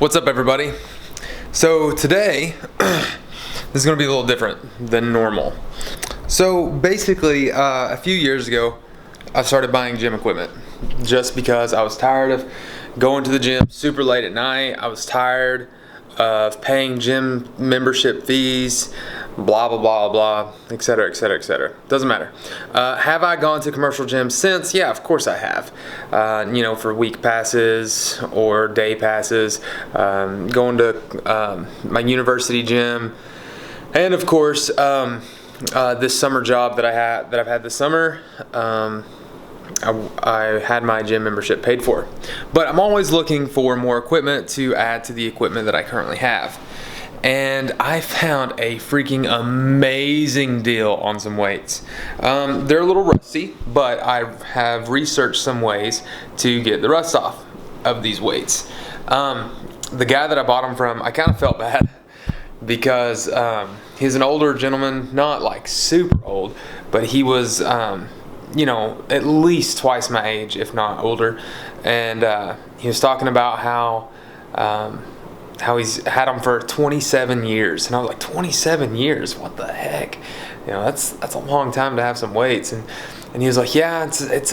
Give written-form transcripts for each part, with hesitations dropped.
What's up, everybody? So today this is going to be a little different than normal. So basically a few years ago I started buying gym equipment just because I was tired of going to the gym super late at night. I was tired of paying gym membership fees, blah blah blah blah, etc etc etc. Doesn't matter. Have I gone to commercial gyms since? Yeah, of course I have. For week passes or day passes, going to my university gym, and of course this summer job that I've had this summer. I had my gym membership paid for, but I'm always looking for more equipment to add to the equipment that I currently have. And I found a freaking amazing deal on some weights. They're a little rusty, but I have researched some ways to get the rust off of these weights. The guy that I bought them from, I kind of felt bad because he's an older gentleman, not like super old, but he was at least twice my age, if not older. And he was talking about how he's had them for 27 years. And I was like, 27 years? What the heck? That's a long time to have some weights. And he was like, yeah, it's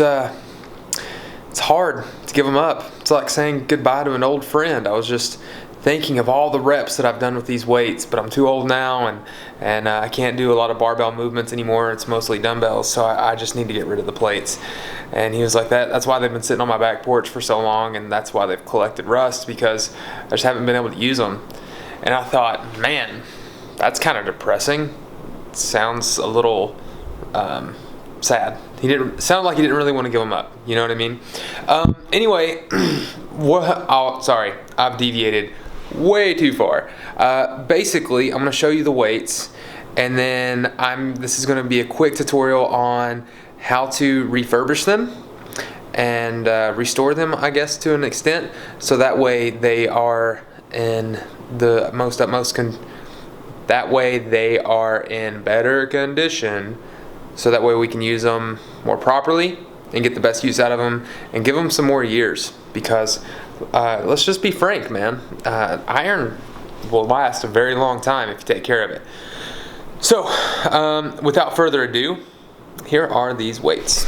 hard to give them up. It's like saying goodbye to an old friend. I was just thinking of all the reps that I've done with these weights, but I'm too old now, and I can't do a lot of barbell movements anymore. It's mostly dumbbells, so I just need to get rid of the plates. And he was like, that's why they've been sitting on my back porch for so long, and that's why they've collected rust, because I just haven't been able to use them. And I thought, man, that's kind of depressing. It sounds a little sad. Sounded like he didn't really want to give them up. You know what I mean? Anyway, sorry, I've deviated way too far. Basically, I'm going to show you the weights, and then this is going to be a quick tutorial on how to refurbish them and restore them, I guess, to an extent, so that way they are in the they are in better condition, so that way we can use them more properly and get the best use out of them and give them some more years. Because let's just be frank, man, iron will last a very long time if you take care of it. So without further ado, here are these weights.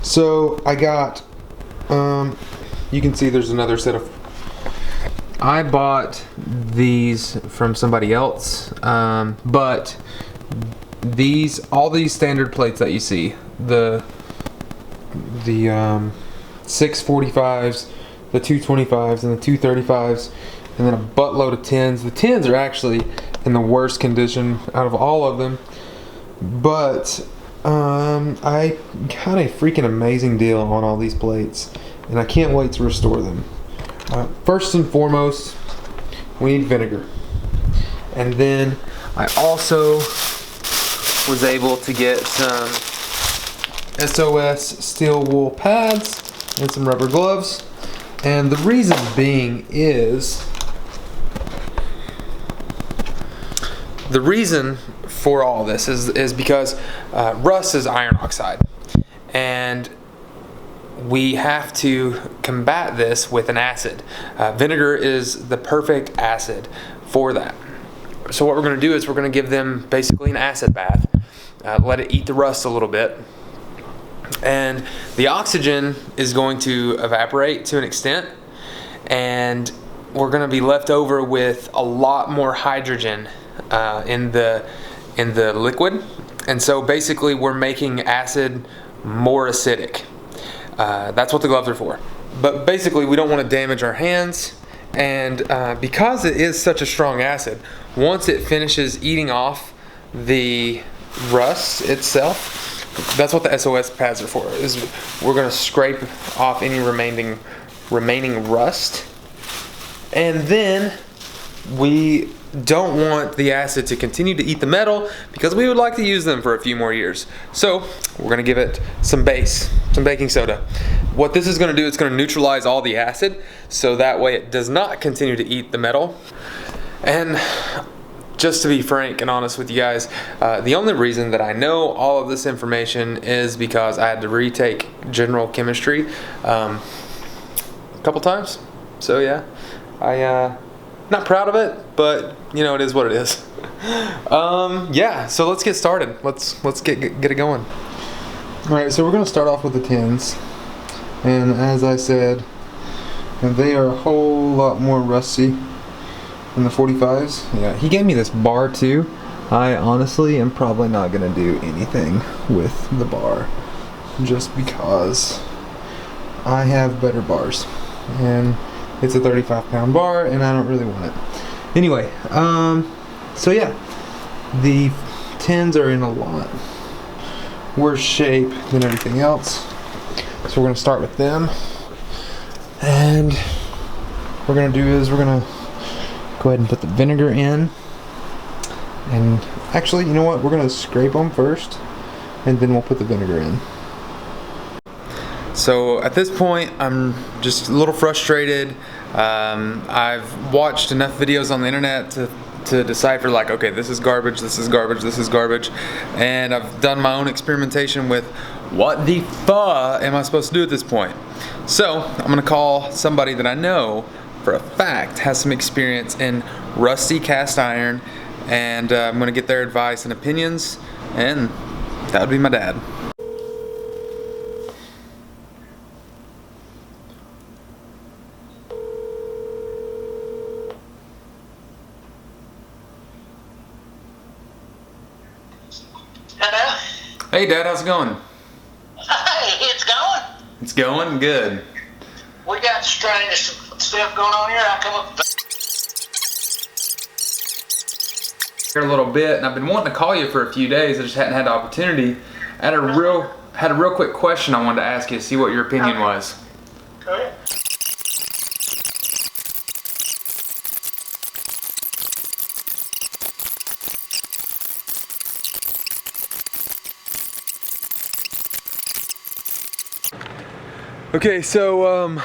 So I got you can see there's another set of, I bought these from somebody else, but all these standard plates that you see, the 645s, the 225s, and the 235s, and then a buttload of 10s. The 10s are actually in the worst condition out of all of them, but I got a freaking amazing deal on all these plates, and I can't wait to restore them. First and foremost, we need vinegar, and then I also was able to get some SOS steel wool pads and some rubber gloves. And the reason being is, the reason for all this is because rust is iron oxide, and we have to combat this with an acid. Vinegar is the perfect acid for that. So what we're going to do is we're going to give them basically an acid bath, let it eat the rust a little bit, and the oxygen is going to evaporate to an extent, and we're going to be left over with a lot more hydrogen in the liquid. And so basically we're making acid more acidic. That's what the gloves are for. But basically we don't want to damage our hands, and because it is such a strong acid, once it finishes eating off the rust itself, that's what the SOS pads are for, is we're going to scrape off any remaining rust. And then we don't want the acid to continue to eat the metal, because we would like to use them for a few more years. So we're going to give it some baking soda. What this is going to do, it's going to neutralize all the acid, so that way it does not continue to eat the metal. And just to be frank and honest with you guys, the only reason that I know all of this information is because I had to retake general chemistry a couple times. So yeah, not proud of it, but you know, it is what it is. Yeah, so let's get started. Let's get it going. All right, so we're gonna start off with the tins, and as I said, they are a whole lot more rusty than the 45s. Yeah, he gave me this bar too. I honestly am probably not gonna do anything with the bar, just because I have better bars, and it's a 35-pound bar, and I don't really want it. Anyway, so yeah, the tins are in a lot worse shape than everything else. So we're gonna start with them, and what we're gonna do is we're gonna go ahead and put the vinegar in. And actually, you know what? We're gonna scrape them first, and then we'll put the vinegar in. So at this point, I'm just a little frustrated. I've watched enough videos on the internet to decipher, like, okay, this is garbage, this is garbage, this is garbage, and I've done my own experimentation with what the fuck am I supposed to do at this point. So I'm gonna call somebody that I know for a fact has some experience in rusty cast iron, and I'm gonna get their advice and opinions, and that would be my dad. Hello? Hey Dad, how's it going? Hey, it's going. It's going good. We got strange stuff going on here. I come up Here a little bit, and I've been wanting to call you for a few days. I just hadn't had the opportunity. I had a real quick question I wanted to ask you, see what your opinion was. Go ahead. Okay, so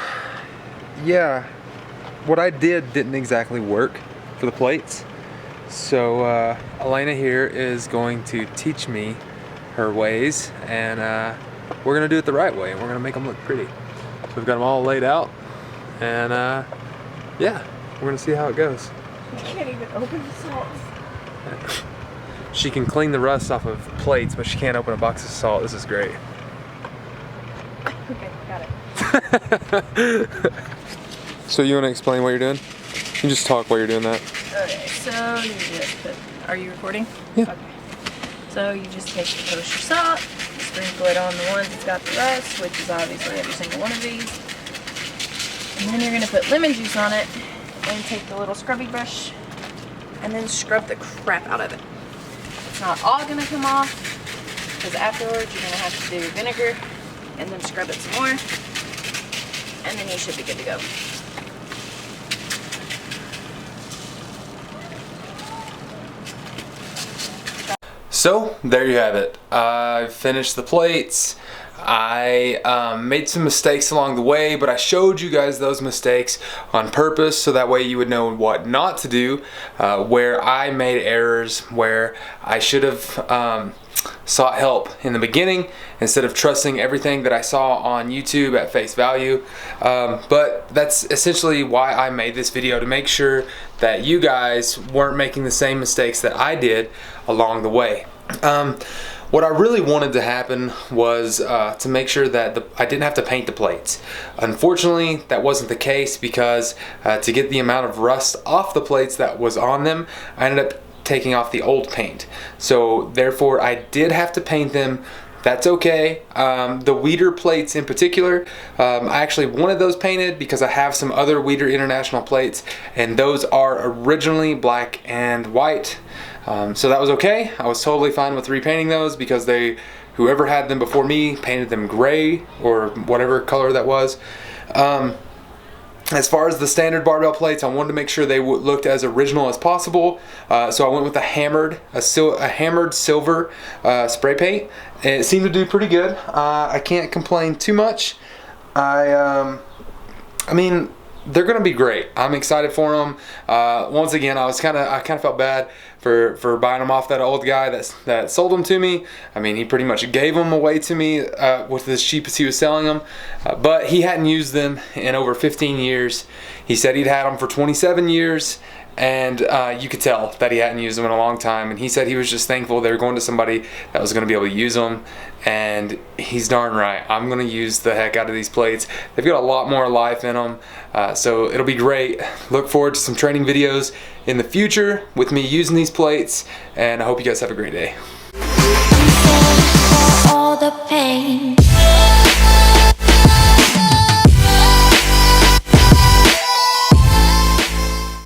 yeah, what I did didn't exactly work for the plates. So Elena here is going to teach me her ways, and we're gonna do it the right way, and we're gonna make them look pretty. So we've got them all laid out, and yeah, we're gonna see how it goes. You can't even open the salt. She can clean the rust off of plates, but she can't open a box of salt. This is great. Okay, got it. So you want to explain what you're doing? You can just talk while you're doing that. Okay, so you just put, are you recording? Yeah. Okay. So you just take the kosher salt, sprinkle it on the ones that's got the rust, which is obviously every single one of these. And then you're gonna put lemon juice on it, and take the little scrubby brush, and then scrub the crap out of it. It's not all gonna come off, because afterwards you're gonna have to do vinegar, and then scrub it some more, and then you should be good to go. So there you have it. I finished the plates. I made some mistakes along the way, but I showed you guys those mistakes on purpose so that way you would know what not to do, where I made errors, where I should have sought help in the beginning instead of trusting everything that I saw on YouTube at face value. But that's essentially why I made this video, to make sure that you guys weren't making the same mistakes that I did along the way. What I really wanted to happen was to make sure that I didn't have to paint the plates. Unfortunately, that wasn't the case, because to get the amount of rust off the plates that was on them, I ended up taking off the old paint. So therefore I did have to paint them. That's okay. The Weider plates in particular, I actually wanted those painted because I have some other Weider International plates, and those are originally black and white. So that was okay. I was totally fine with repainting those because whoever had them before me painted them gray or whatever color that was. As far as the standard barbell plates, I wanted to make sure they looked as original as possible. So I went with a hammered silver spray paint. And it seemed to do pretty good. I can't complain too much. I mean, they're gonna be great. I'm excited for them. Once again, I kind of felt bad for buying them off that old guy that sold them to me. I mean, he pretty much gave them away to me with as cheap as he was selling them, but he hadn't used them in over 15 years. He said he'd had them for 27 years, and you could tell that he hadn't used them in a long time. And he said he was just thankful they were going to somebody that was going to be able to use them, and he's darn right. I'm going to use the heck out of these plates. They've got a lot more life in them, so it'll be great. Look forward to some training videos in the future with me using these plates, and I hope you guys have a great day.